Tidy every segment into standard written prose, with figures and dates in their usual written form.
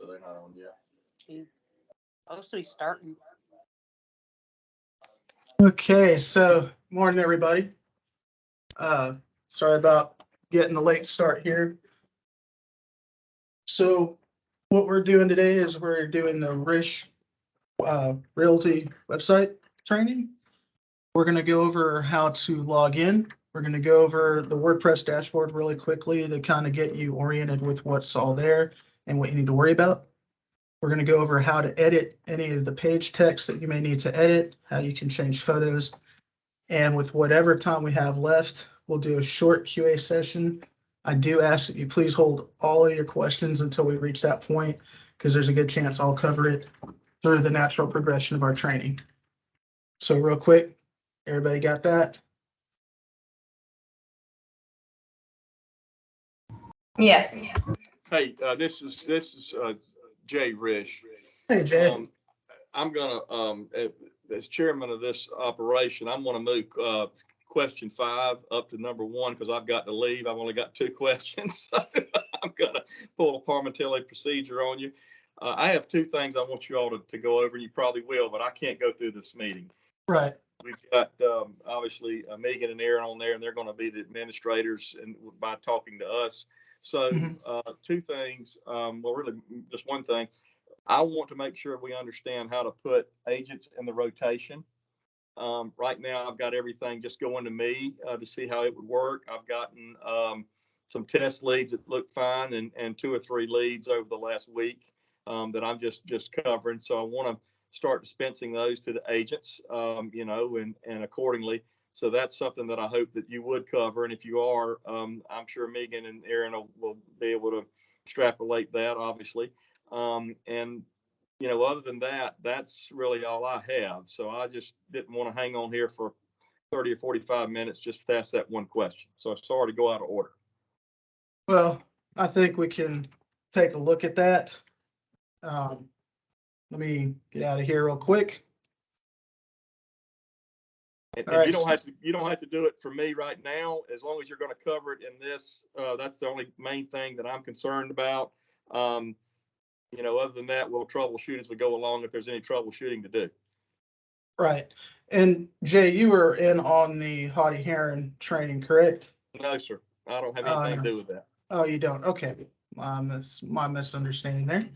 so they're not on yet. He's supposed to be starting. Okay, so morning everybody. Sorry about getting the late start here. So what we're doing today is we're doing the Rish Realty website training. We're going to go over how to log in. We're going to go over the WordPress dashboard really quickly to kind of get you oriented with what's all there and what you need to worry about. We're going to go over how to edit any of the page text that you may need to edit, how you can change photos. And with whatever time we have left, we'll do a short QA session. I do ask that you please hold all of your questions until we reach that point, because there's a good chance I'll cover it through the natural progression of our training. So real quick, everybody got that? Yes. Hey, this is Jay Rish. Hey, Jay. I'm gonna, as chairman of this operation, I'm gonna move question 5 up to number 1 because I've got to leave. I've only got 2 questions, so I'm gonna pull a parliamentary procedure on you. I have 2 things I want you all to go over, and you probably will, but I can't go through this meeting. Right. We've got obviously Megan and Aaron on there, and they're going to be the administrators and by talking to us. So 2 things, well, really just one thing. I want to make sure we understand how to put agents in the rotation. Right now, I've got everything just going to me to see how it would work. I've gotten some test leads that look fine, and 2 or 3 leads over the last week that I'm just covering. So I want to start dispensing those to the agents, you know, and accordingly. So that's something that I hope that you would cover. And if you are, I'm sure Megan and Aaron will be able to extrapolate that, obviously. And, you know, other than that, that's really all I have. So I just didn't want to hang on here for 30 or 45 minutes just to ask that one question. So sorry to go out of order. Well, I think we can take a look at that. Let me get out of here real quick. And All right. you don't have to do it for me right now, as long as you're going to cover it in this. That's the only main thing that I'm concerned about. You know, other than that, we'll troubleshoot as we go along if there's any troubleshooting to do. Right. And Jay, you were in on the Haughty Heron training, correct? No, sir. I don't have anything to do with that. Oh, you don't? Okay. My misunderstanding there.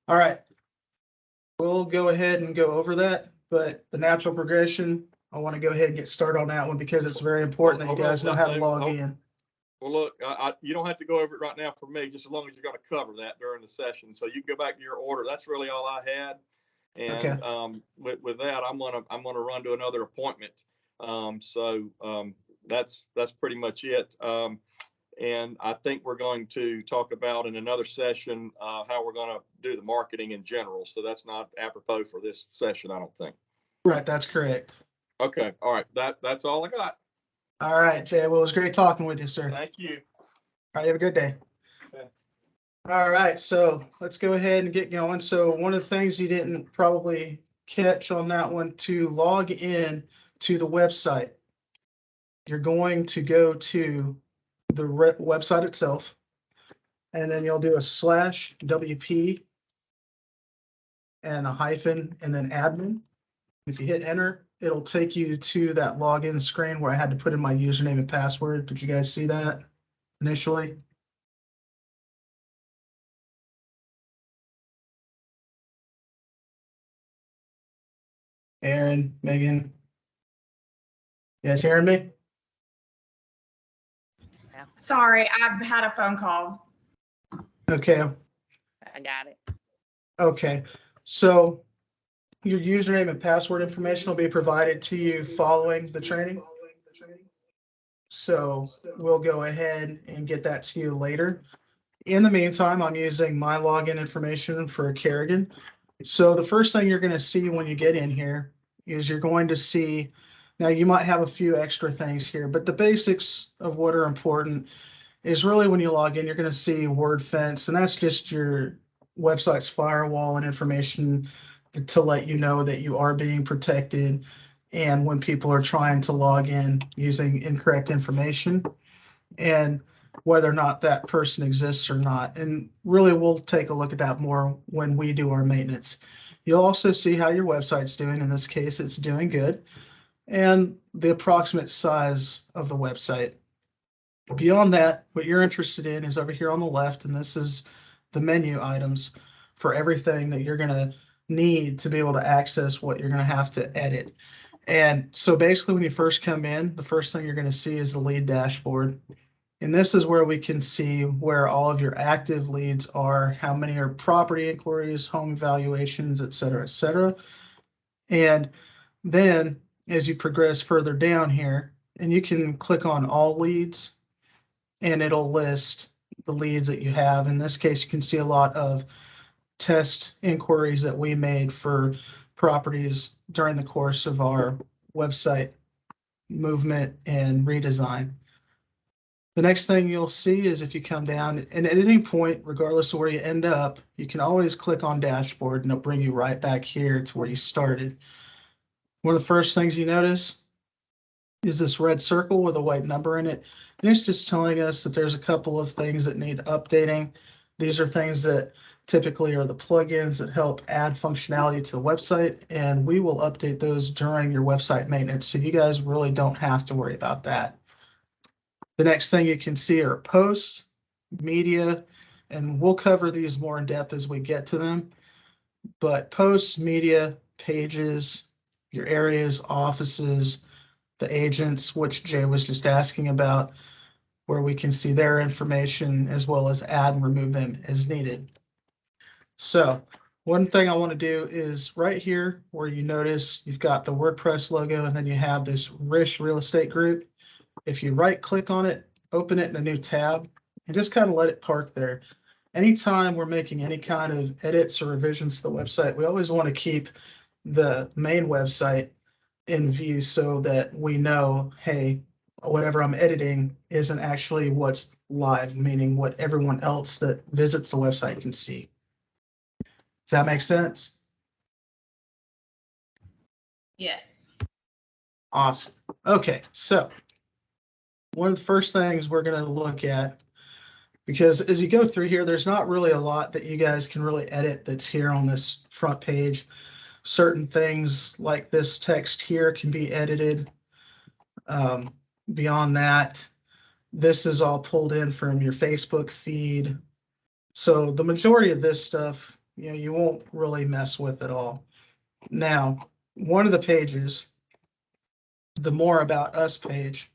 All right. We'll go ahead and go over that, but the natural progression, I want to go ahead and get started on that one because it's very important that you guys know how to log in. Well, look, you don't have to go over it right now for me, just as long as you're going to cover that during the session. So you can go back to your order. That's really all I had. And okay. With that, I'm gonna run to another appointment. That's pretty much it. And I think we're going to talk about in another session how we're going to do the marketing in general. So that's not apropos for this session, I don't think. Right, that's correct. Okay, all right. That's all I got. All right, Jay. Well, it was great talking with you, sir. Thank you. All right, have a good day. Okay. All right, so let's go ahead and get going. So one of the things you didn't probably catch on that one, to log in to the website, you're going to go to the website itself, and then you'll do a /WP and a hyphen and then admin. If you hit enter, it'll take you to that login screen where I had to put in my username and password. Did you guys see that initially? Aaron, Megan, you guys hearing me? Sorry, I've had a phone call. Okay. I got it. Okay. So your username and password information will be provided to you following the training. So we'll go ahead and get that to you later. In the meantime, I'm using my login information for Kerigan. So the first thing you're going to see when you get in here is you're going to see, now you might have a few extra things here, but the basics of what are important is really when you log in, you're going to see word fence, and that's just your website's firewall and information to let you know that you are being protected and when people are trying to log in using incorrect information. And whether or not that person exists or not. And really, we'll take a look at that more when we do our maintenance. You'll also see how your website's doing. In this case, it's doing good. And the approximate size of the website. Beyond that, what you're interested in is over here on the left, and this is the menu items for everything that you're going to need to be able to access what you're going to have to edit. And so basically, when you first come in, the first thing you're going to see is the lead dashboard. And this is where we can see where all of your active leads are, how many are property inquiries, home evaluations, et cetera, et cetera. And then as you progress further down here, and you can click on all leads, and it'll list the leads that you have. In this case, you can see a lot of test inquiries that we made for properties during the course of our website movement and redesign. The next thing you'll see is if you come down, and at any point, regardless of where you end up, you can always click on dashboard and it'll bring you right back here to where you started. One of the first things you notice is this red circle with a white number in it. And it's just telling us that there's a couple of things that need updating. These are things that typically are the plugins that help add functionality to the website, and we will update those during your website maintenance. So you guys really don't have to worry about that. The next thing you can see are posts, media, and we'll cover these more in depth as we get to them. But posts, media, pages, your areas, offices, the agents, which Jay was just asking about, where we can see their information as well as add and remove them as needed. So one thing I want to do is right here where you notice you've got the WordPress logo and then you have this Rish real estate group. If you right click on it, open it in a new tab, and just kind of let it park there. Anytime we're making any kind of edits or revisions to the website, we always want to keep the main website in view so that we know, hey, whatever I'm editing isn't actually what's live, meaning what everyone else that visits the website can see. Does that make sense? Yes. Awesome. Okay, so one of the first things we're going to look at, because as you go through here, there's not really a lot that you guys can really edit that's here on this front page. Certain things like this text here can be edited. Beyond that, this is all pulled in from your Facebook feed. So the majority of this stuff, you won't really mess with at all. Now, one of the pages, the More About Us page,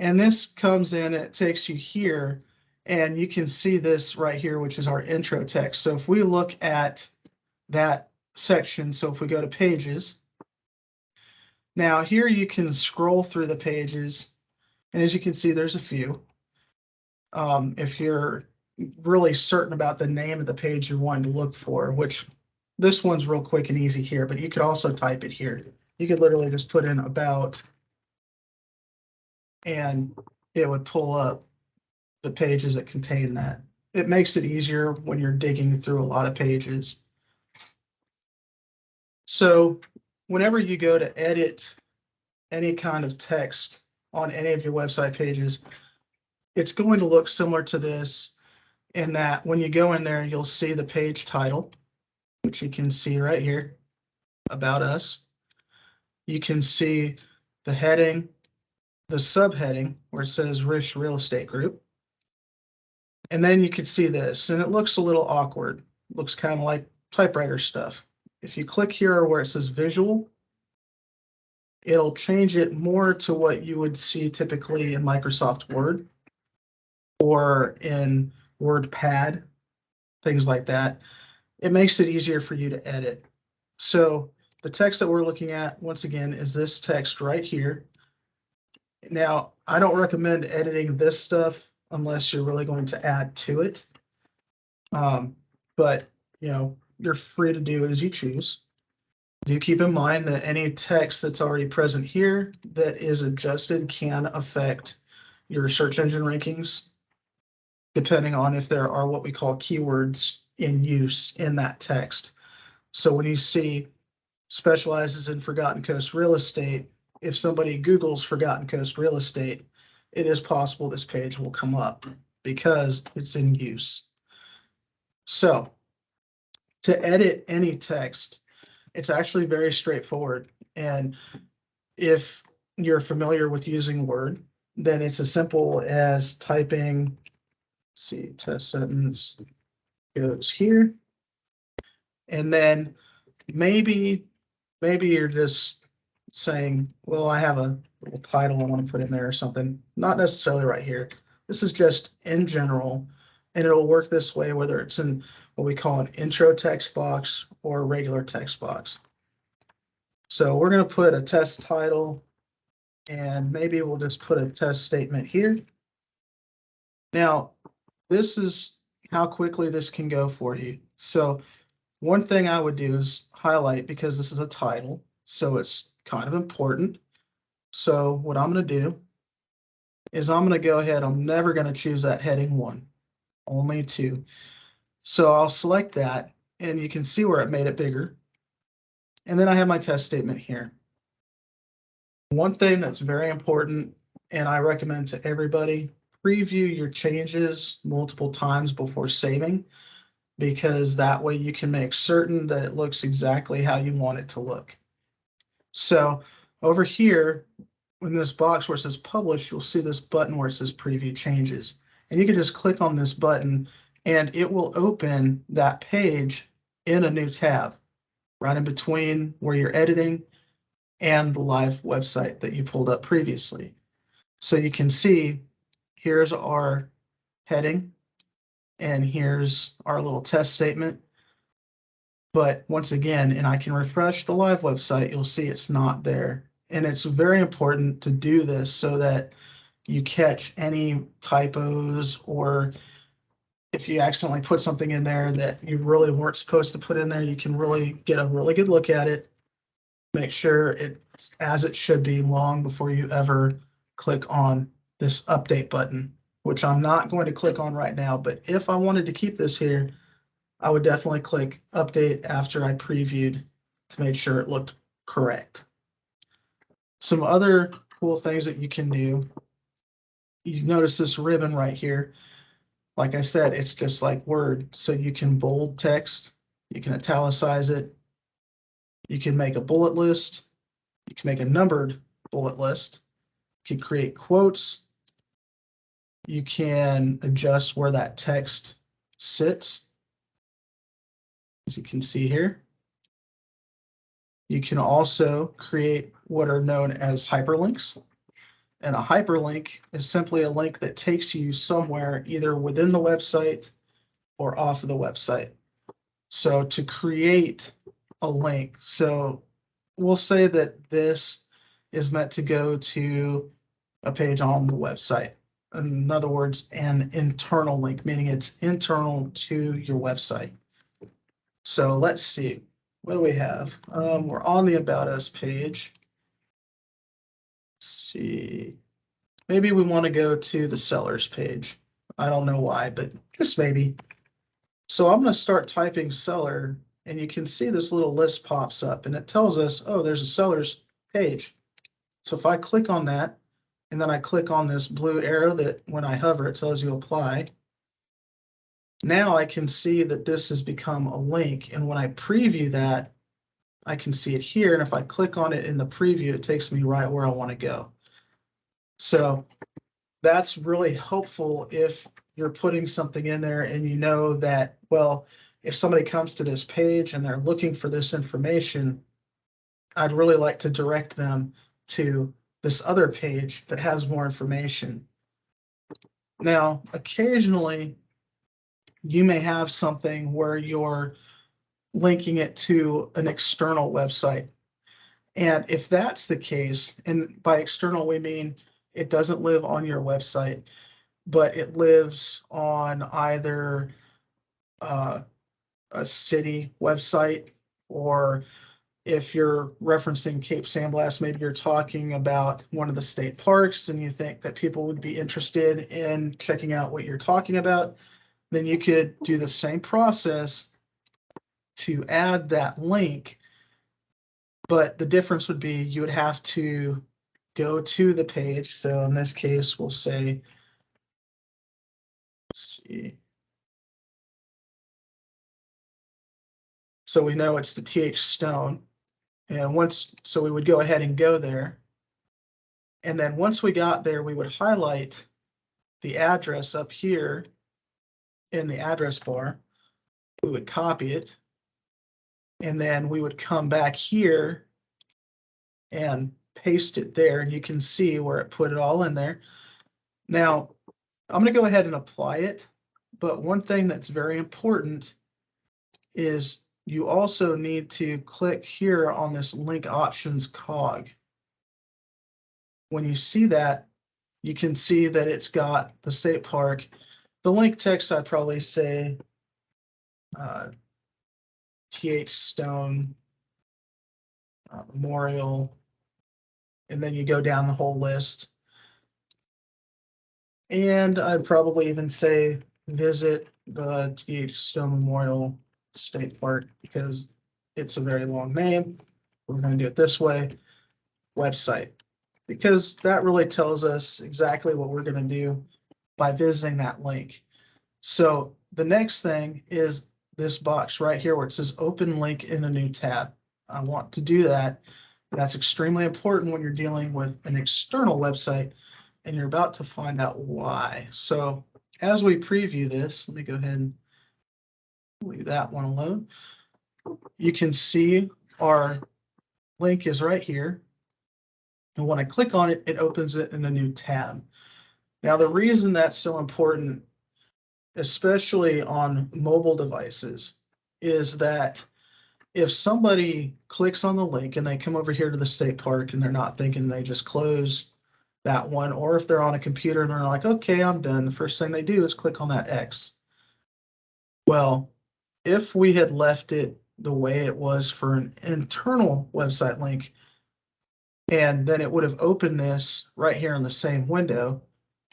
and this comes in and it takes you here, and you can see this right here, which is our intro text. So if we look at that section, so if we go to pages, now here you can scroll through the pages, and as you can see, there's a few. If you're really certain about the name of the page you're wanting to look for, which this one's real quick and easy here, but you could also type it here. You could literally just put in about, and it would pull up the pages that contain that. It makes it easier when you're digging through a lot of pages. So whenever you go to edit any kind of text on any of your website pages, it's going to look similar to this in that when you go in there, you'll see the page title, which you can see right here, About Us. You can see the heading, the subheading where it says Rish Real Estate Group. And then you can see this, and it looks a little awkward. It looks kind of like typewriter stuff. If you click here where it says visual, it'll change it more to what you would see typically in Microsoft Word or in WordPad, things like that. It makes it easier for you to edit. So the text that we're looking at, once again, is this text right here. Now, I don't recommend editing this stuff unless you're really going to add to it. But, you're free to do as you choose. Do keep in mind that any text that's already present here that is adjusted can affect your search engine rankings, depending on if there are what we call keywords in use in that text. So when you see specializes in Forgotten Coast real estate, if somebody Googles Forgotten Coast real estate, it is possible this page will come up because it's in use. So to edit any text, it's actually very straightforward. And if you're familiar with using Word, then it's as simple as typing, let's see, test sentence goes here. And then maybe you're just saying, well, I have a little title I want to put in there or something. Not necessarily right here. This is just in general, and it'll work this way, whether it's in what we call an intro text box or a regular text box. So we're going to put a test title, and maybe we'll just put a test statement here. Now, this is how quickly this can go for you. So one thing I would do is highlight, because this is a title, so it's kind of important. So what I'm going to do is I'm going to go ahead. I'm never going to choose that heading 1, only 2. So I'll select that, and you can see where it made it bigger. And then I have my test statement here. One thing that's very important, and I recommend to everybody, preview your changes multiple times before saving, because that way you can make certain that it looks exactly how you want it to look. So over here, in this box where it says publish, you'll see this button where it says preview changes. And you can just click on this button and it will open that page in a new tab right in between where you're editing and the live website that you pulled up previously. So you can see here's our heading and here's our little test statement. But once again, and I can refresh the live website, you'll see it's not there. And it's very important to do this so that you catch any typos, or if you accidentally put something in there that you really weren't supposed to put in there, you can really get a really good look at it. Make sure it's as it should be long before you ever click on this update button, which I'm not going to click on right now. But if I wanted to keep this here, I would definitely click update after I previewed to make sure it looked correct. Some other cool things that you can do. You notice this ribbon right here. Like I said, it's just like Word. So you can bold text, you can italicize it, you can make a bullet list, you can make a numbered bullet list, you can create quotes, you can adjust where that text sits, as you can see here. You can also create what are known as hyperlinks. And a hyperlink is simply a link that takes you somewhere either within the website or off of the website. So to create a link, so we'll say that this is meant to go to a page on the website. In other words, an internal link, meaning it's internal to your website. So let's see, what do we have? We're on the About Us page. Let's see, maybe we want to go to the sellers page. I don't know why, but just maybe. So I'm going to start typing seller, and you can see this little list pops up and it tells us, oh, there's a seller's page. So if I click on that, and then I click on this blue arrow that when I hover, it tells you apply. Now I can see that this has become a link. And when I preview that, I can see it here. And if I click on it in the preview, it takes me right where I want to go. So that's really helpful if you're putting something in there and you know that, well, if somebody comes to this page and they're looking for this information, I'd really like to direct them to this other page that has more information. Now, occasionally you may have something where you're linking it to an external website. And if that's the case, and by external, we mean it doesn't live on your website, but it lives on either a city website, or if you're referencing Cape Sandblast, maybe you're talking about one of the state parks and you think that people would be interested in checking out what you're talking about, then you could do the same process to add that link. But the difference would be you would have to go to the page. So in this case, we'll say, let's see. So we know it's the TH Stone. And so we would go ahead and go there. And then once we got there, we would highlight the address up here in the address bar. We would copy it. And then we would come back here and paste it there. And you can see where it put it all in there. Now, I'm going to go ahead and apply it. But one thing that's very important is you also need to click here on this link options cog. When you see that, you can see that it's got the state park. The link text, I'd probably say TH Stone Memorial, and then you go down the whole list. And I'd probably even say visit the TH Stone Memorial State Park because it's a very long name. We're going to do it this way, website, because that really tells us exactly what we're going to do by visiting that link. So the next thing is this box right here where it says open link in a new tab. I want to do that. That's extremely important when you're dealing with an external website, and you're about to find out why. So as we preview this, let me go ahead and leave that one alone. You can see our link is right here. And when I click on it, it opens it in a new tab. Now, the reason that's so important, especially on mobile devices, is that if somebody clicks on the link and they come over here to the state park and they're not thinking, they just close that one, or if they're on a computer and they're like, okay, I'm done, the first thing they do is click on that X. Well, if we had left it the way it was for an internal website link, and then it would have opened this right here in the same window.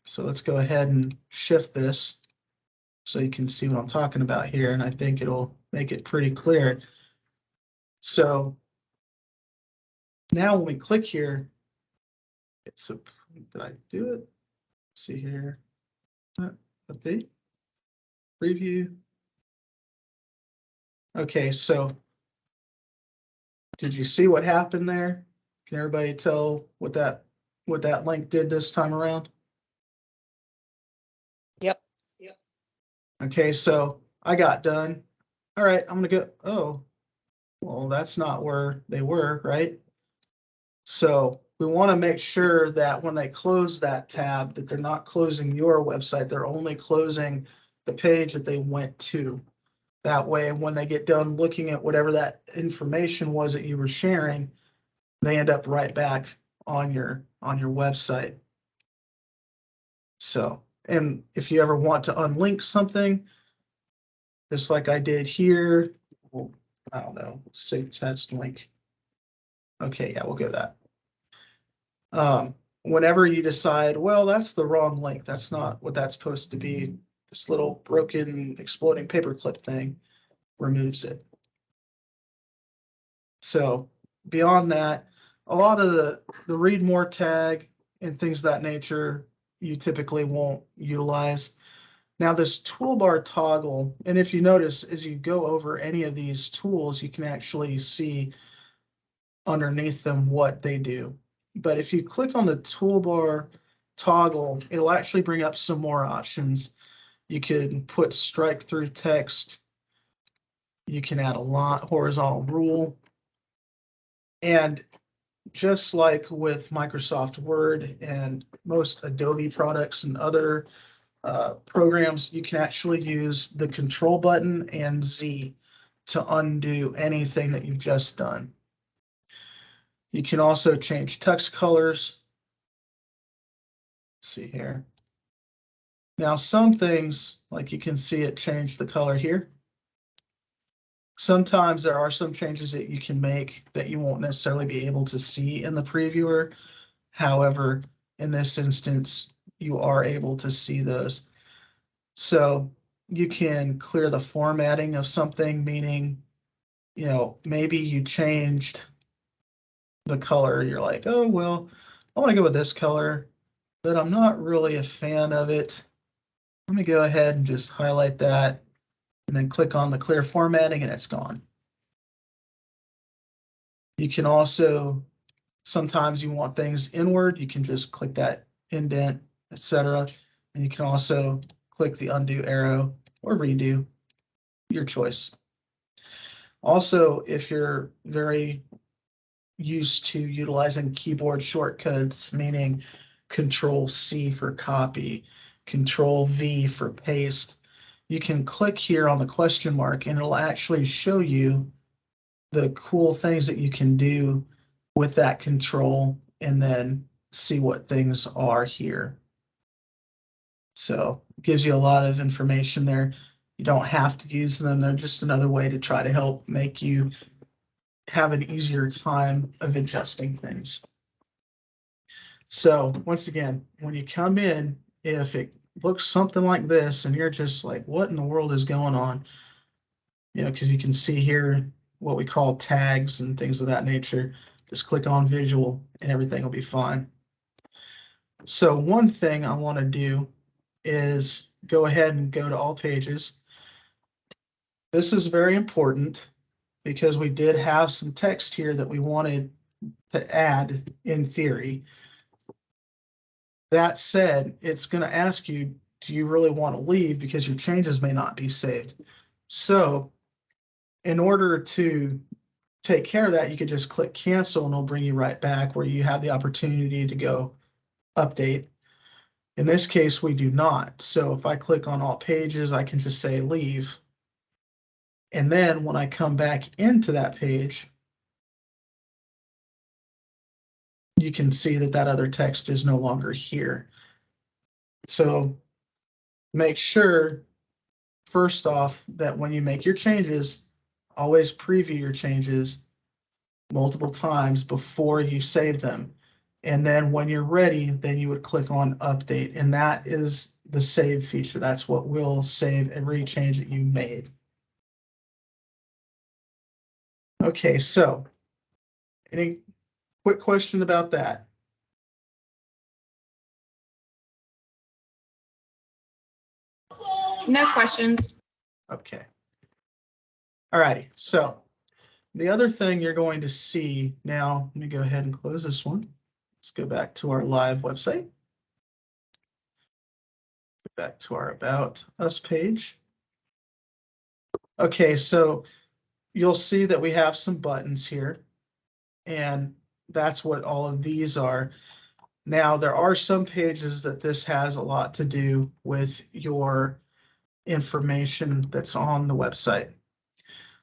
So let's go ahead and shift this so you can see what I'm talking about here, and I think it'll make it pretty clear. So now when we click here, it's a, did I do it? Let's see here. Update, preview. Okay, so did you see what happened there? Can everybody tell what that link did this time around? Yep. Okay, so I got done. All right, I'm gonna go, oh, well, that's not where they were, right? So we want to make sure that when they close that tab, that they're not closing your website, they're only closing the page that they went to. That way, when they get done looking at whatever that information was that you were sharing, they end up right back on your website. So, and if you ever want to unlink something, just like I did here, well, I don't know, say test link. Okay, yeah, we'll go that. Whenever you decide, well, that's the wrong link, that's not what that's supposed to be, this little broken exploding paperclip thing removes it. So beyond that, a lot of the read more tag and things of that nature, you typically won't utilize. Now this toolbar toggle, and if you notice, as you go over any of these tools, you can actually see underneath them what they do. But if you click on the toolbar toggle, it'll actually bring up some more options. You can put strike through text. You can add a horizontal rule. And just like with Microsoft Word and most Adobe products and other programs, you can actually use the control button and Z to undo anything that you've just done. You can also change text colors. Let's see here. Now, some things, like you can see it changed the color here. Sometimes there are some changes that you can make that you won't necessarily be able to see in the previewer. However, in this instance, you are able to see those. So you can clear the formatting of something, meaning, you know, maybe you changed the color. You're like, oh, well, I want to go with this color, but I'm not really a fan of it. Let me go ahead and just highlight that and then click on the clear formatting and it's gone. You can also, sometimes you want things inward, you can just click that indent, etc. And you can also click the undo arrow or redo, your choice. Also, if you're very used to utilizing keyboard shortcuts, meaning Control C for copy, Control V for paste, you can click here on the question mark and it'll actually show you the cool things that you can do with that control and then see what things are here. So it gives you a lot of information there. You don't have to use them. They're just another way to try to help make you have an easier time of adjusting things. So once again, when you come in, if it looks something like this and you're just like, what in the world is going on? You know, because you can see here what we call tags and things of that nature. Just click on visual and everything will be fine. So one thing I want to do is go ahead and go to all pages. This is very important because we did have some text here that we wanted to add in theory. That said, it's going to ask you, do you really want to leave because your changes may not be saved? So in order to take care of that, you could just click cancel and it'll bring you right back where you have the opportunity to go update. In this case, we do not. So if I click on all pages, I can just say leave. And then when I come back into that page, you can see that that other text is no longer here. So make sure, first off, that when you make your changes, always preview your changes multiple times before you save them. And then when you're ready, then you would click on update. And that is the save feature. That's what will save every change that you made. Okay, so any quick question about that? No questions. Okay. All righty. So the other thing you're going to see now, let me go ahead and close this one. Let's go back to our live website. Go back to our About Us page. Okay, so you'll see that we have some buttons here, and that's what all of these are. Now, there are some pages that this has a lot to do with your information that's on the website.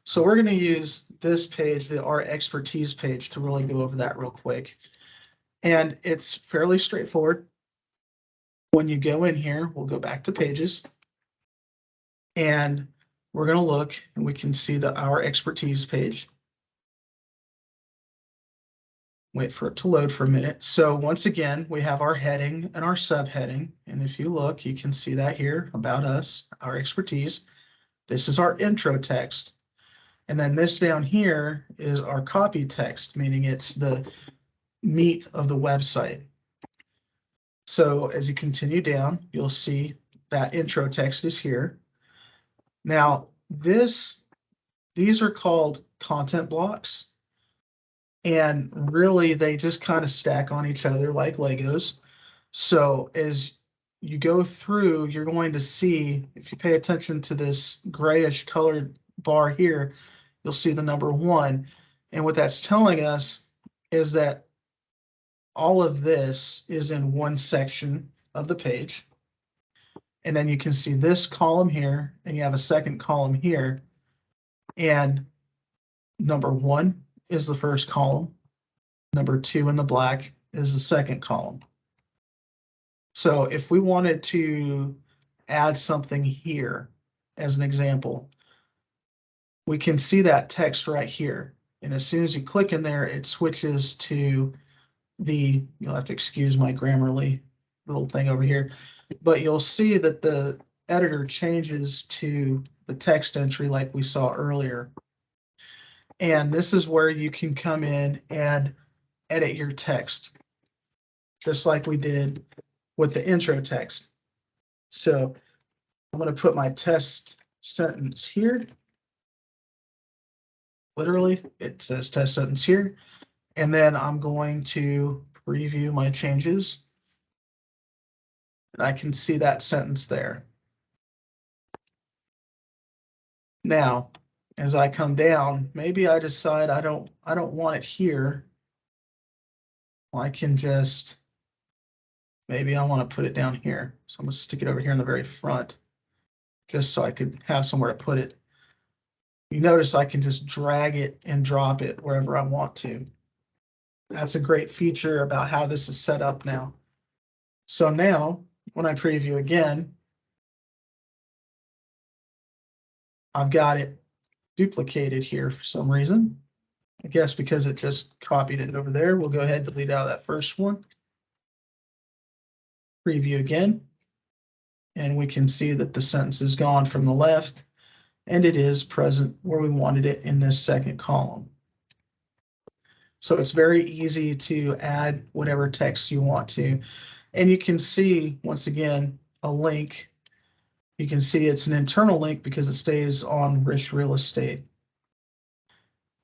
So we're going to use this page, our expertise page, to really go over that real quick. And it's fairly straightforward. When you go in here, we'll go back to pages. And we're going to look and we can see our expertise page. Wait for it to load for a minute. So once again, we have our heading and our subheading. And if you look, you can see that here, about us, our expertise. This is our intro text. And then this down here is our copy text, meaning it's the meat of the website. So as you continue down, you'll see that intro text is here. Now, these are called content blocks. And really, they just kind of stack on each other like Legos. So as you go through, you're going to see, if you pay attention to this grayish colored bar here, you'll see the number 1. And what that's telling us is that all of this is in one section of the page. And then you can see this column here, and you have a second column here. And number 1 is the first column. Number 2 in the black is the second column. So if we wanted to add something here as an example, we can see that text right here. And as soon as you click in there, it switches to you'll have to excuse my Grammarly little thing over here, but you'll see that the editor changes to the text entry like we saw earlier. And this is where you can come in and edit your text. just like we did with the intro text. So I'm going to put my test sentence here. Literally, it says test sentence here. And then I'm going to preview my changes. And I can see that sentence there. Now, as I come down, maybe I decide I don't want it here. I can just, maybe I want to put it down here. So I'm going to stick it over here in the very front, just so I could have somewhere to put it. You notice I can just drag it and drop it wherever I want to. That's a great feature about how this is set up now. So now, when I preview again, I've got it duplicated here for some reason. I guess because it just copied it over there. We'll go ahead and delete out of that first one. Preview again. And we can see that the sentence is gone from the left, and it is present where we wanted it in this second column. So it's very easy to add whatever text you want to. And you can see, once again, a link. You can see it's an internal link because it stays on Rish Real Estate.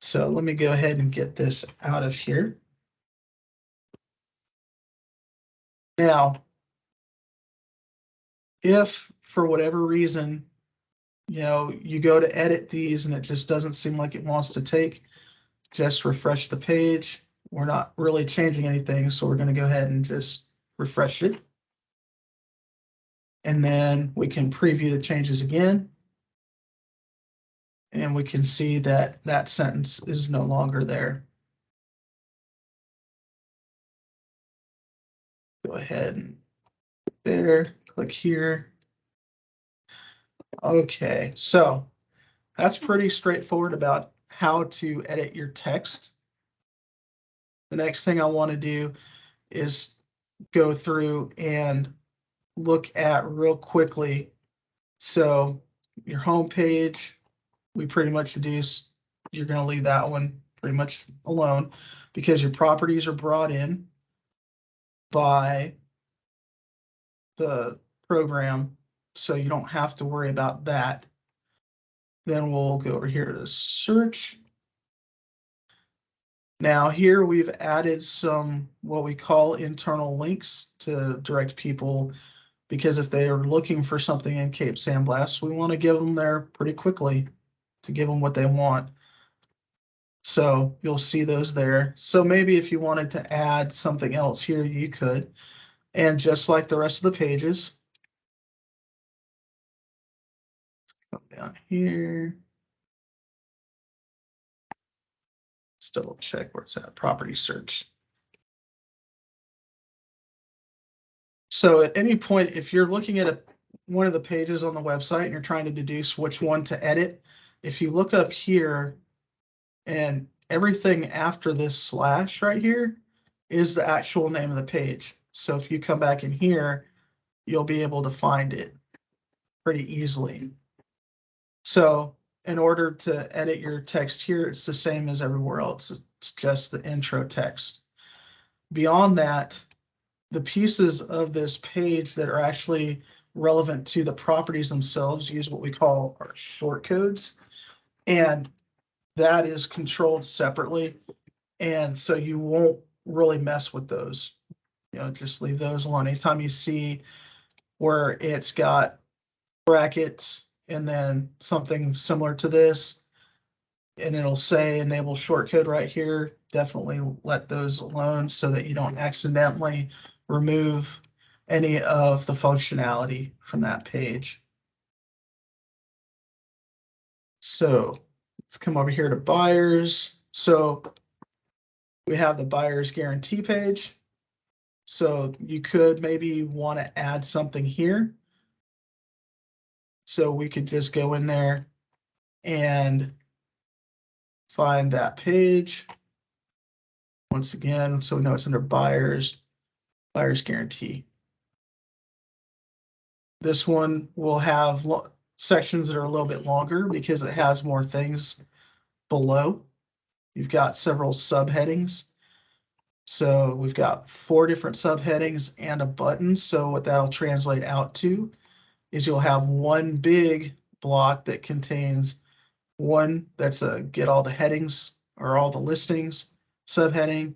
So let me go ahead and get this out of here. Now, if for whatever reason, you go to edit these and it just doesn't seem like it wants to take, just refresh the page. We're not really changing anything, so we're going to go ahead and just refresh it. And then we can preview the changes again. And we can see that that sentence is no longer there. Go ahead and there, click here. Okay, so that's pretty straightforward about how to edit your text. The next thing I want to do is go through and look at real quickly. So your home page, we pretty much deduce you're going to leave that one pretty much alone because your properties are brought in by the program, so you don't have to worry about that. Then we'll go over here to search. Now here we've added some what we call internal links to direct people, because if they are looking for something in Cape San Blas, we want to give them there pretty quickly to give them what they want. So you'll see those there. So maybe if you wanted to add something else here, you could. And just like the rest of the pages, come down here. Let's double check where it's at, property search. So at any point, if you're looking at one of the pages on the website and you're trying to deduce which one to edit, if you look up here and everything after this slash right here is the actual name of the page. So if you come back in here, you'll be able to find it pretty easily. So in order to edit your text here, it's the same as everywhere else. It's just the intro text. Beyond that, the pieces of this page that are actually relevant to the properties themselves use what we call our short codes. And that is controlled separately. And so you won't really mess with those. Just leave those alone. Anytime you see where it's got brackets and then something similar to this, and it'll say enable shortcode right here, definitely let those alone so that you don't accidentally remove any of the functionality from that page. So let's come over here to buyers. So we have the buyer's guarantee page. So you could maybe want to add something here. So we could just go in there and find that page. Once again, so we know it's under buyer's guarantee. This one will have sections that are a little bit longer because it has more things below. You've got several subheadings. So we've got 4 different subheadings and a button. So what that'll translate out to is you'll have one big block that contains one that's a get all the headings or all the listings subheading.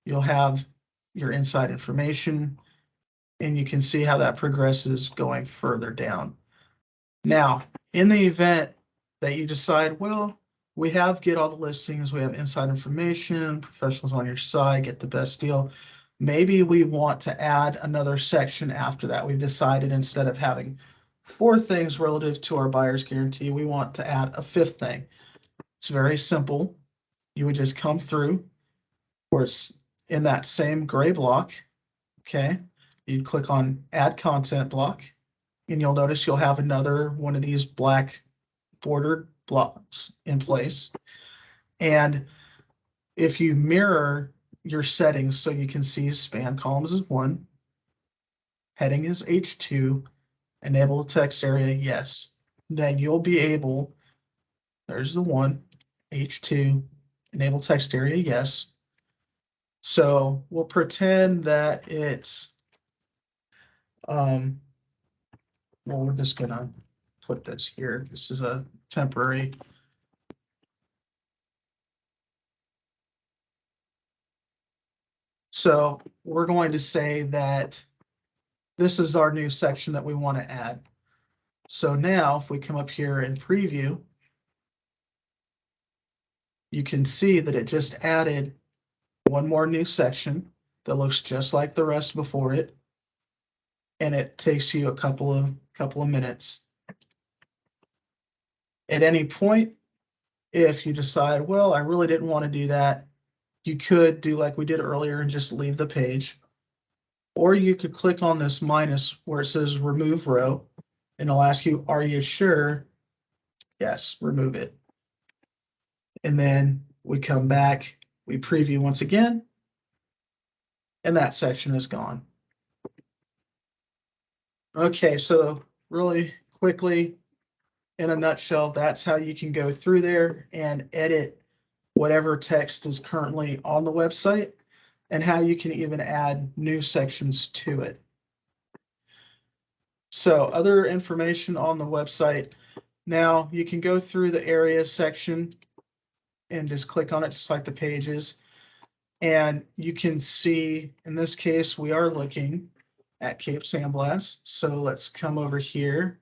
You'll have your inside information, and you can see how that progresses going further down. Now, in the event that you decide, well, we have get all the listings, we have inside information, professionals on your side, get the best deal. Maybe we want to add another section after that. We've decided instead of having 4 things relative to our buyer's guarantee, we want to add a 5th thing. It's very simple. You would just come through where it's in that same gray block. Okay. You'd click on add content block, and you'll notice you'll have another one of these black bordered blocks in place. And if you mirror your settings, so you can see span columns is 1, heading is H2, enable text area, yes, then you'll be able, there's the 1, H2, enable text area, yes. So we'll pretend that it's, well, we're just gonna put this here. This is a temporary. So we're going to say that this is our new section that we want to add. So now if we come up here and preview, you can see that it just added one more new section that looks just like the rest before it. And it takes you a couple of minutes. At any point, if you decide, well, I really didn't want to do that, you could do like we did earlier and just leave the page. Or you could click on this minus where it says remove row, and it'll ask you, are you sure? Yes, remove it. And then we come back, we preview once again, and that section is gone. Okay, so really quickly, in a nutshell, that's how you can go through there and edit whatever text is currently on the website, and how you can even add new sections to it. So other information on the website. Now you can go through the areas section and just click on it just like the pages. And you can see, in this case, we are looking at Cape Sandblast. So let's come over here.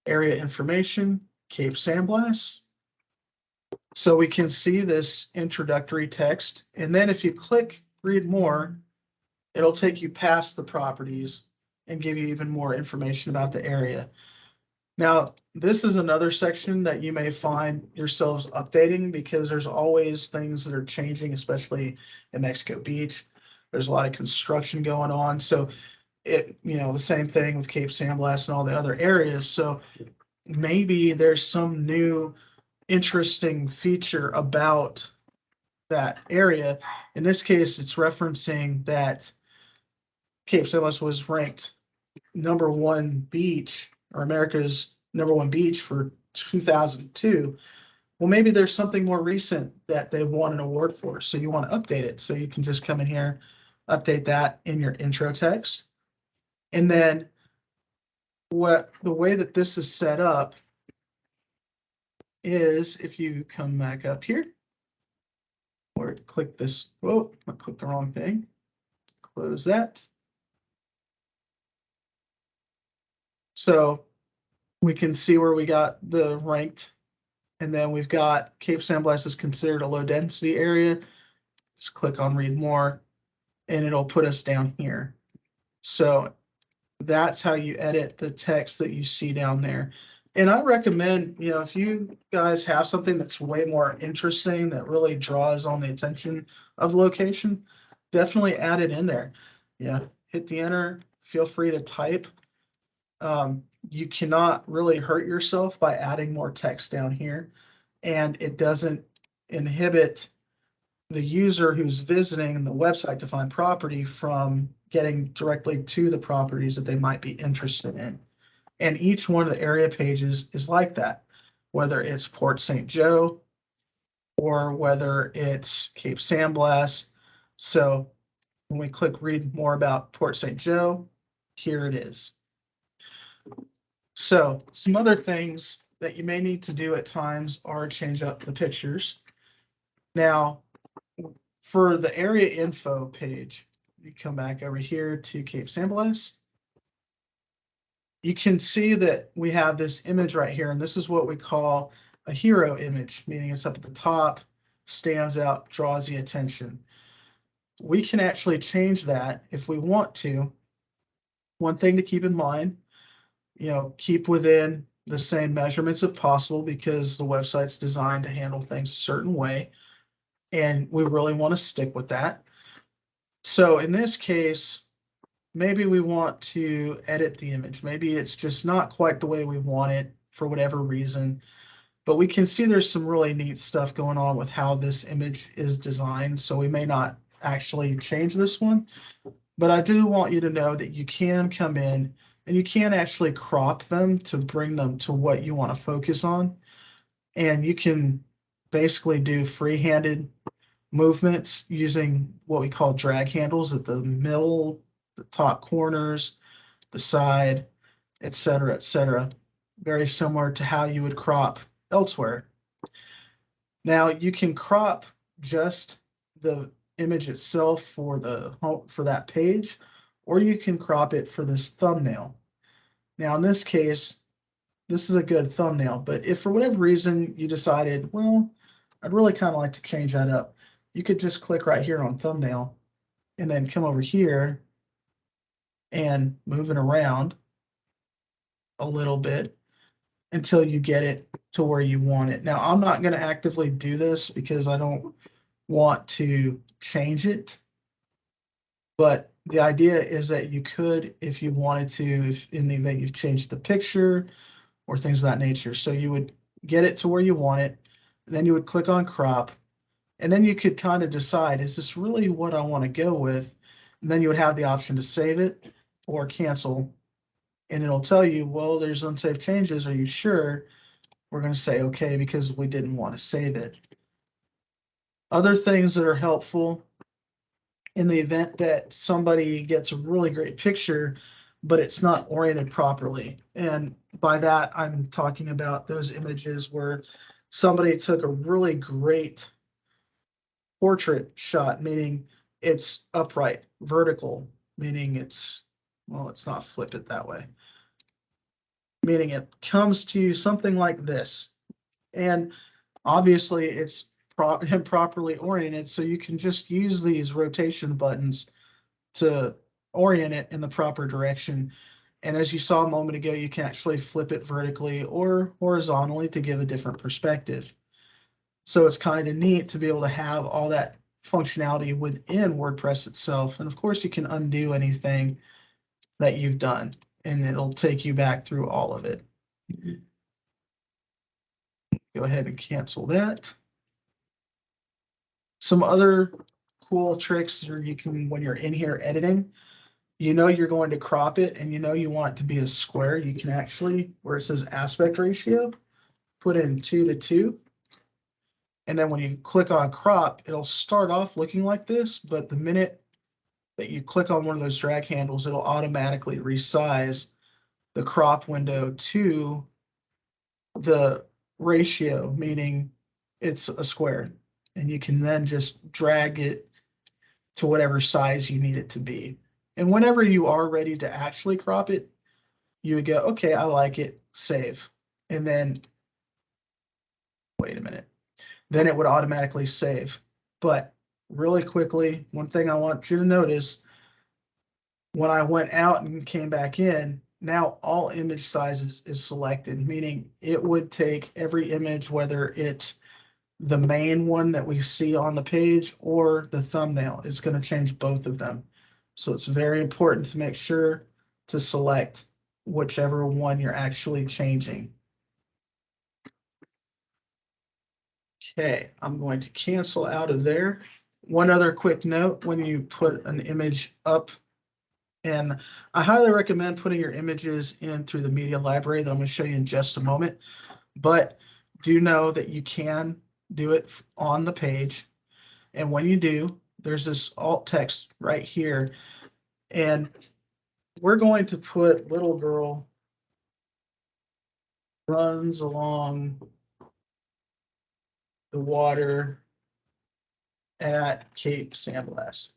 Area information, Cape Sandblast. So we can see this introductory text. And then if you click read more, it'll take you past the properties and give you even more information about the area. Now, this is another section that you may find yourselves updating because there's always things that are changing, especially in Mexico Beach. There's a lot of construction going on. So the same thing with Cape Sandblast and all the other areas. So maybe there's some new interesting feature about that area. In this case, it's referencing that Cape Sandblast was ranked #1 beach, or America's #1 beach for 2002. Well, maybe there's something more recent that they've won an award for. So you want to update it. So you can just come in here, update that in your intro text. And then the way that this is set up is if you come back up here or click this, whoa, I clicked the wrong thing. Close that. So we can see where we got the ranked, and then we've got Cape Sandblast is considered a low density area. Just click on read more and it'll put us down here. So that's how you edit the text that you see down there. And I recommend, if you guys have something that's way more interesting that really draws on the attention of location, definitely add it in there. Yeah, hit the enter, feel free to type. You cannot really hurt yourself by adding more text down here, and it doesn't inhibit the user who's visiting the website to find property from getting directly to the properties that they might be interested in. And each one of the area pages is like that, whether it's Port St. Joe or whether it's Cape Sandblast. So when we click read more about Port St. Joe, here it is. So some other things that you may need to do at times are change up the pictures. Now, for the area info page, you come back over here to Cape San Blas. You can see that we have this image right here, and this is what we call a hero image, meaning it's up at the top, stands out, draws the attention. We can actually change that if we want to. One thing to keep in mind, keep within the same measurements if possible, because the website's designed to handle things a certain way, and we really want to stick with that. So in this case, maybe we want to edit the image. Maybe it's just not quite the way we want it for whatever reason, but we can see there's some really neat stuff going on with how this image is designed. So we may not actually change this one, but I do want you to know that you can come in and you can actually crop them to bring them to what you want to focus on. And you can basically do free-handed movements using what we call drag handles at the middle, the top corners, the side, etc., etc. Very similar to how you would crop elsewhere. Now you can crop just the image itself for that page, or you can crop it for this thumbnail. Now in this case, this is a good thumbnail, but if for whatever reason you decided, well, I'd really kind of like to change that up, you could just click right here on thumbnail and then come over here and move it around a little bit until you get it to where you want it. Now, I'm not going to actively do this because I don't want to change it, but the idea is that you could, if you wanted to, if in the event you've changed the picture or things of that nature. So you would get it to where you want it, and then you would click on crop, and then you could kind of decide, is this really what I want to go with? And then you would have the option to save it or cancel, and it'll tell you, well, there's unsaved changes. Are you sure? We're going to say okay because we didn't want to save it. Other things that are helpful in the event that somebody gets a really great picture, but it's not oriented properly. And by that, I'm talking about those images where somebody took a really great portrait shot, meaning it's upright, vertical, meaning it's not flipped it that way, meaning it comes to something like this. And obviously it's improperly oriented, so you can just use these rotation buttons to orient it in the proper direction. And as you saw a moment ago, you can actually flip it vertically or horizontally to give a different perspective. So it's kind of neat to be able to have all that functionality within WordPress itself. And of course, you can undo anything that you've done, and it'll take you back through all of it. Go ahead and cancel that. Some other cool tricks are you can, when you're in here editing, you're going to crop it and you want it to be a square. You can actually, where it says aspect ratio, put in 2:2. And then when you click on crop, it'll start off looking like this, but the minute that you click on one of those drag handles, it'll automatically resize the crop window to the ratio, meaning it's a square. And you can then just drag it to whatever size you need it to be. And whenever you are ready to actually crop it, you would go, okay, I like it, save. And then, wait a minute, then it would automatically save. But really quickly, one thing I want you to notice, when I went out and came back in, now all image sizes is selected, meaning it would take every image, whether it's the main one that we see on the page or the thumbnail. It's going to change both of them. So it's very important to make sure to select whichever one you're actually changing. Okay, I'm going to cancel out of there. One other quick note, when you put an image up, and I highly recommend putting your images in through the media library that I'm going to show you in just a moment, but do know that you can do it on the page. And when you do, there's this alt text right here. And we're going to put little girl runs along the water at Cape San Blas.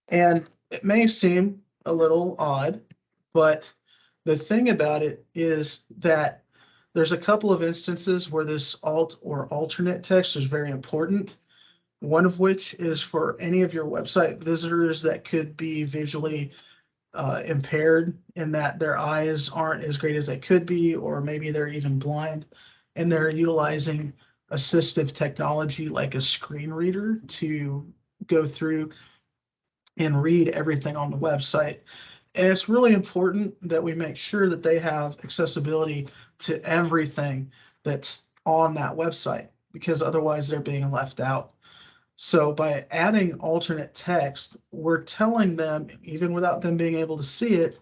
And it may seem a little odd, but the thing about it is that there's a couple of instances where this alt or alternate text is very important. One of which is for any of your website visitors that could be visually impaired in that their eyes aren't as great as they could be, or maybe they're even blind and they're utilizing assistive technology like a screen reader to go through and read everything on the website. And it's really important that we make sure that they have accessibility to everything that's on that website, because otherwise they're being left out. So by adding alternate text, we're telling them, even without them being able to see it,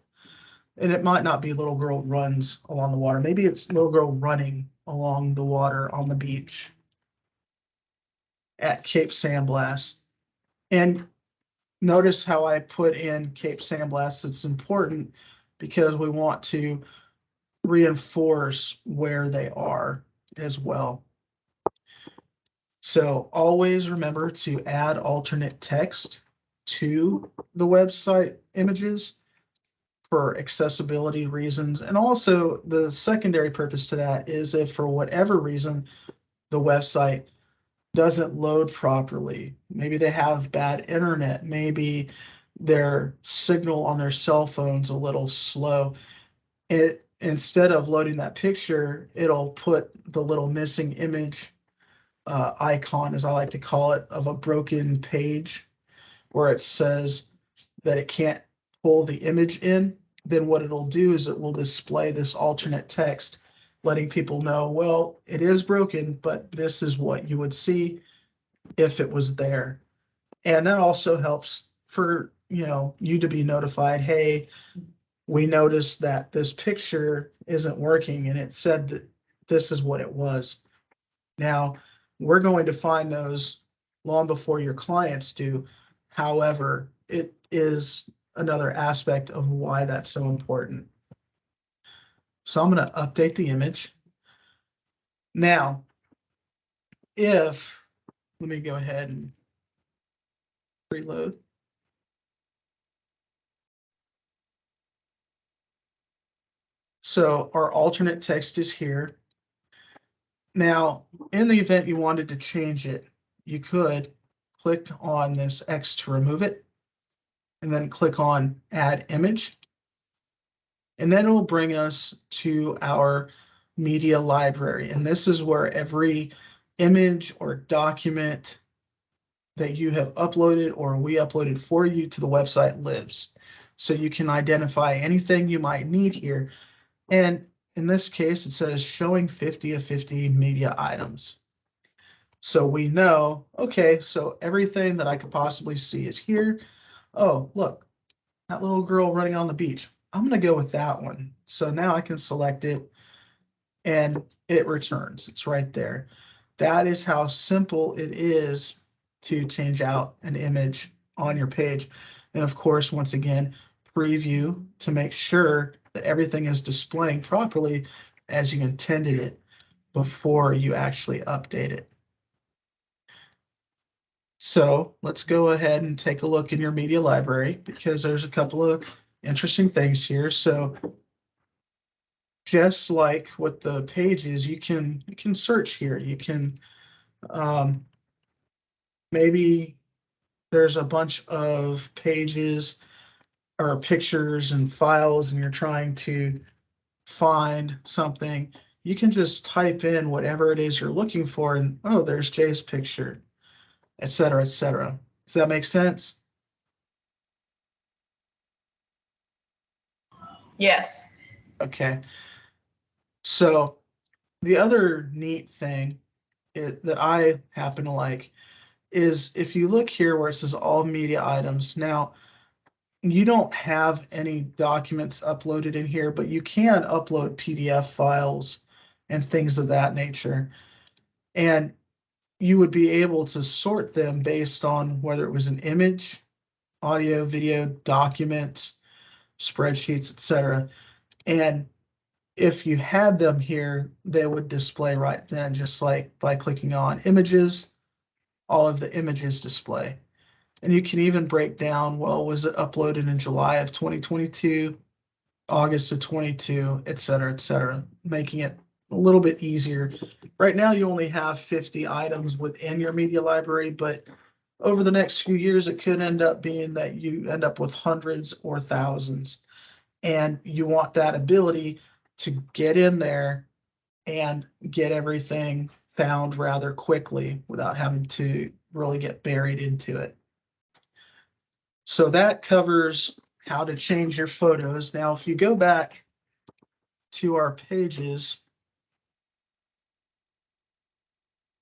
and it might not be little girl runs along the water. Maybe it's little girl running along the water on the beach at Cape San Blas. And notice how I put in Cape San Blas. It's important because we want to reinforce where they are as well. So always remember to add alternate text to the website images for accessibility reasons. And also the secondary purpose to that is if for whatever reason the website doesn't load properly, maybe they have bad internet, maybe their signal on their cell phone's a little slow. It, instead of loading that picture, it'll put the little missing image icon, as I like to call it, of a broken page where it says that it can't pull the image in. Then what it'll do is it will display this alternate text, letting people know, well, it is broken, but this is what you would see if it was there. And that also helps for, you to be notified, hey, we noticed that this picture isn't working and it said that this is what it was. Now, we're going to find those long before your clients do. However, it is another aspect of why that's so important. So I'm going to update the image. Now, let me go ahead and reload. So our alternate text is here. Now, in the event you wanted to change it, you could click on this X to remove it, and then click on Add Image. And then it will bring us to our media library. And this is where every image or document that you have uploaded or we uploaded for you to the website lives. So you can identify anything you might need here. And in this case, it says showing 50 of 50 media items. So we know, okay, so everything that I could possibly see is here. Oh, look, that little girl running on the beach. I'm going to go with that one. So now I can select it and it returns. It's right there. That is how simple it is to change out an image on your page. And of course, once again, preview to make sure that everything is displaying properly as you intended it before you actually update it. So let's go ahead and take a look in your media library because there's a couple of interesting things here. So just like with the pages, you can search here. You can maybe there's a bunch of pages or pictures and files and you're trying to find something. You can just type in whatever it is you're looking for and, oh, there's Jay's picture, et cetera, et cetera. Does that make sense? Yes. Okay. So the other neat thing that I happen to like is if you look here where it says all media items. Now, you don't have any documents uploaded in here, but you can upload PDF files and things of that nature. And you would be able to sort them based on whether it was an image, audio, video, documents, spreadsheets, etc. And if you had them here, they would display right then, just like by clicking on images, all of the images display. And you can even break down, well, was it uploaded in July of 2022, August of 22, et cetera, making it a little bit easier. Right now, you only have 50 items within your media library, but over the next few years, it could end up being that you end up with hundreds or thousands. And you want that ability to get in there and get everything found rather quickly without having to really get buried into it. So that covers how to change your photos. Now, if you go back to our pages,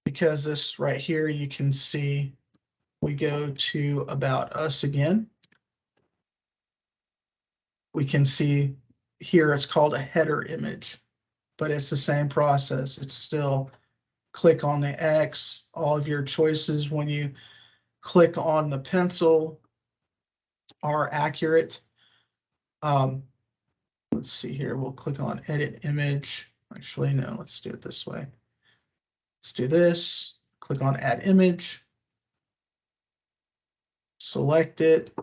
because this right here, you can see we go to About Us again. We can see here it's called a header image, but it's the same process. It's still click on the X, all of your choices when you click on the pencil are accurate. Let's see here, we'll click on edit image. Actually, no, let's do it this way. Let's do this, click on add image, select it,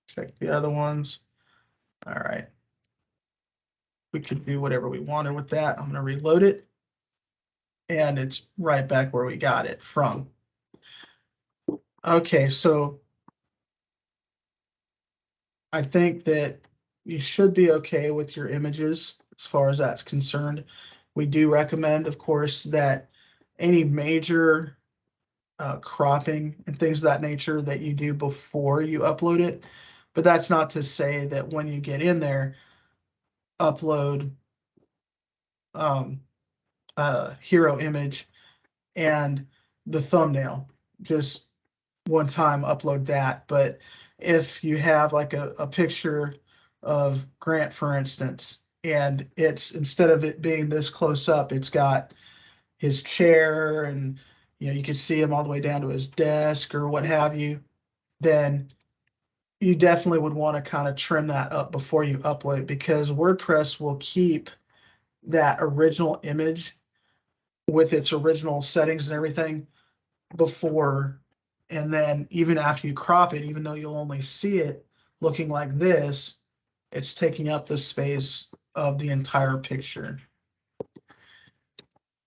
check the other ones. All right. We could do whatever we wanted with that. I'm going to reload it. And it's right back where we got it from. Okay, so I think that you should be okay with your images as far as that's concerned. We do recommend, of course, that any major cropping and things of that nature that you do before you upload it. But that's not to say that when you get in there, upload hero image and the thumbnail. Just one time upload that. But if you have like a picture of Grant, for instance, and it's instead of it being this close up, it's got his chair and you can see him all the way down to his desk or what have you, then you definitely would want to kind of trim that up before you upload, because WordPress will keep that original image with its original settings and everything before, and then even after you crop it, even though you'll only see it looking like this, it's taking up the space of the entire picture.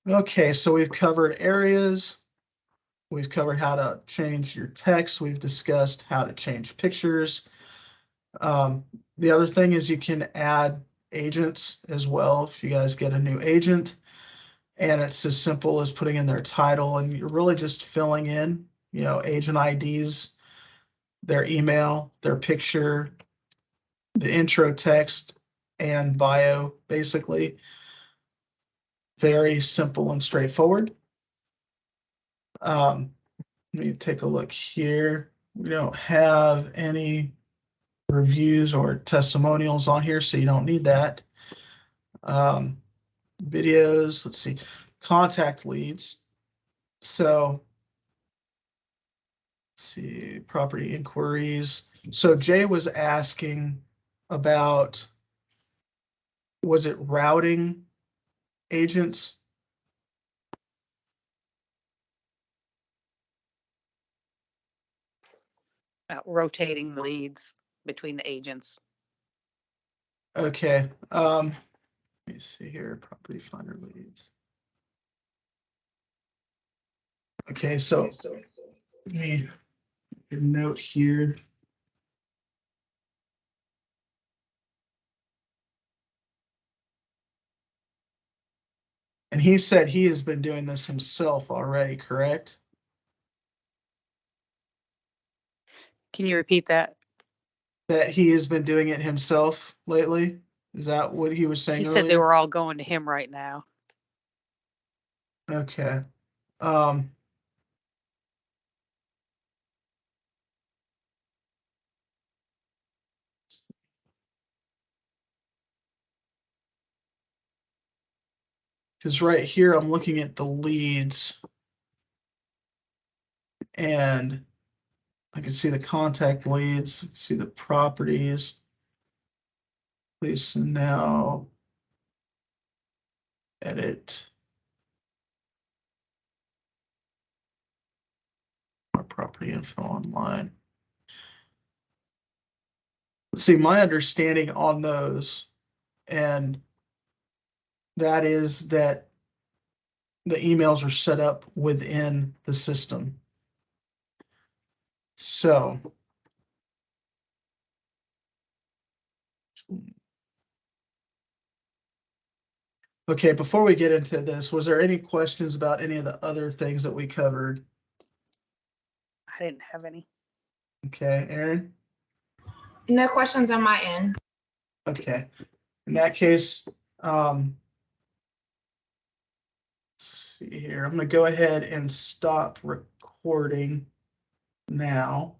Okay, so we've covered areas. We've covered how to change your text. We've discussed how to change pictures. The other thing is you can add agents as well if you guys get a new agent. And it's as simple as putting in their title, and you're really just filling in, agent IDs, their email, their picture, the intro text, and bio, basically. Very simple and straightforward. Let me take a look here. We don't have any reviews or testimonials on here, so you don't need that. Videos, let's see, contact leads. So let's see, property inquiries. So Jay was asking about, was it routing agents? Rotating the leads between the agents. Okay. Let me see here, property finder leads. Okay, so let me make a note here. And he said he has been doing this himself already, correct? Can you repeat that? That he has been doing it himself lately? Is that what he was saying He earlier? said they were all going to him right now. Okay. Because right here I'm looking at the leads. And I can see the contact leads, see the properties. Please now edit our property info online. Let's see, my understanding on those, and that is that the emails are set up within the system. So okay, before we get into this, was there any questions about any of the other things that we covered? I didn't have any. Okay, Aaron? No questions on my end. Okay, in that case, let's see here. I'm gonna go ahead and stop recording now.